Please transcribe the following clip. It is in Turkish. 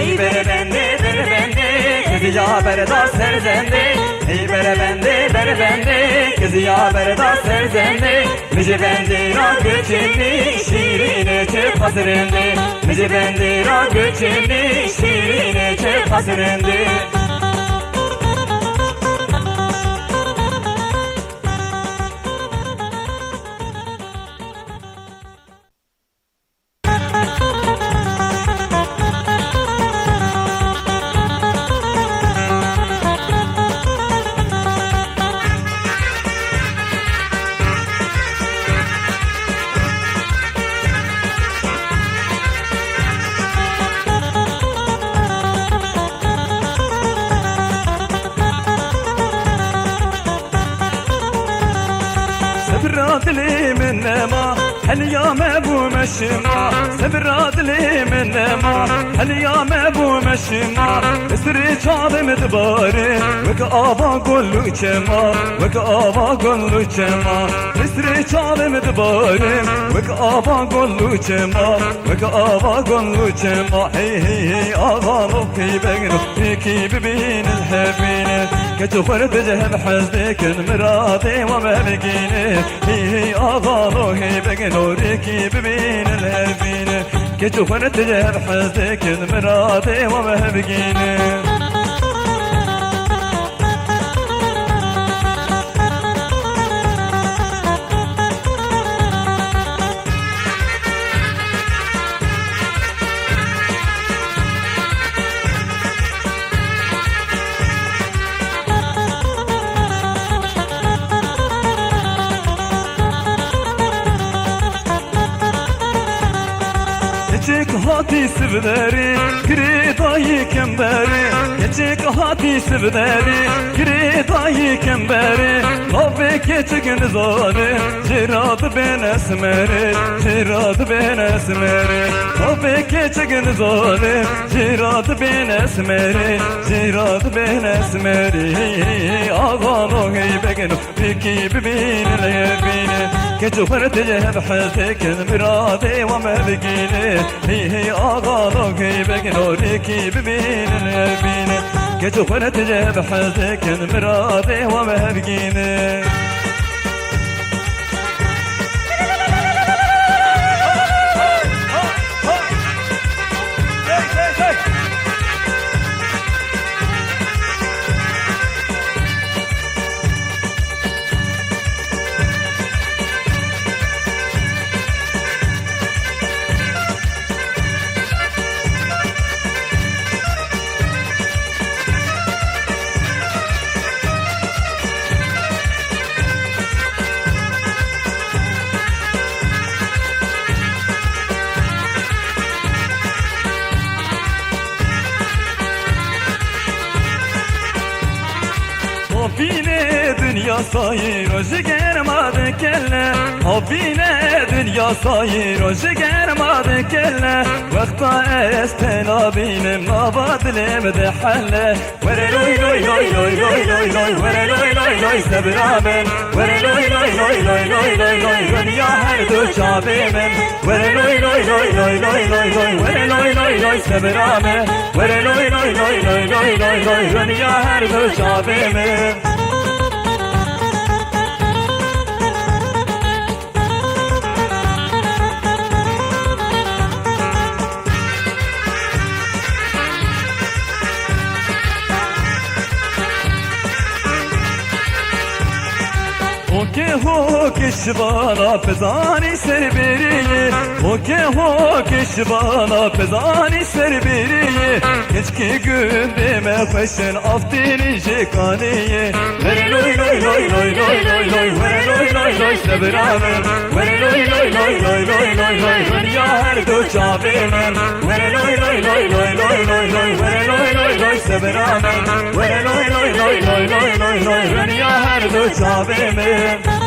Hey bere bende kızı ya berda serzende. Hey bere bende kızı ya berda serzende. Mice bende ra göçeni şirine çek hasrende. Mice bende ra göçeni şirine çek hasrende. سبرادلي من نما هل يا مبو مشما سبرادلي من نما هل يا مبو مشما اسري شعب مدباري وك آبا قلو چما وك آبا قلو چما اسري شعب مدباري وك آبا قلو چما وك آبا قلو چما هي هي هي آبا لوكي بغنو هيكي ببين الحبين كتفر تجهب حزنك المرادي وما بقيني هي هي آغالو هي بقنوريكي ببين الهبين كتفر تجهب حزنك المرادي وما بقيني Geçik hati sivleri, gridayı kemberi. Geçik hati sivleri, gridayı kemberi. Tabi geçik nizari, ciradı ben esmeri, ciradı ben esmeri. Tabi geçik nizari, ciradı ben esmeri, ciradı ben esmeri. Ağano heybegenu, peki bibini lehbini. كجوهر تجهب حزك المرادي وما بقيني هي هي آغالوك هي بقنوريكي ببين الهبين كجوهر تجهب حزك المرادي وما بقيني Habine dünya sayır o jigermadı kelle Habine dünya sayır o jigermadı kelle Vakta estela benim nabadlim de halle Vere loy loy loy loy loy loy loy Vere loy loy loy sebramen Vere loy loy loy loy loy loy loy Dünya her döşabemen Vere loy loy loy loy loy loy loy Vere loy loy loy sebramen Vere loy loy loy loy loy loy loy Dünya her döşabemen Hoke hoke şibana pezani serberiye Hoke hoke şibana pezani serberiye Keçki gündeme peşen aftini jekaniye Vere loy loy loy loy loy loy loy Vere loy loy loy sebramen Vere loy loy loy loy loy loy loy Dünya her döşabemen Vere loy loy loy loy loy loy loy Vere loy loy loy sebramen Vere loy loy loy loy loy loy Dünya her döşabemen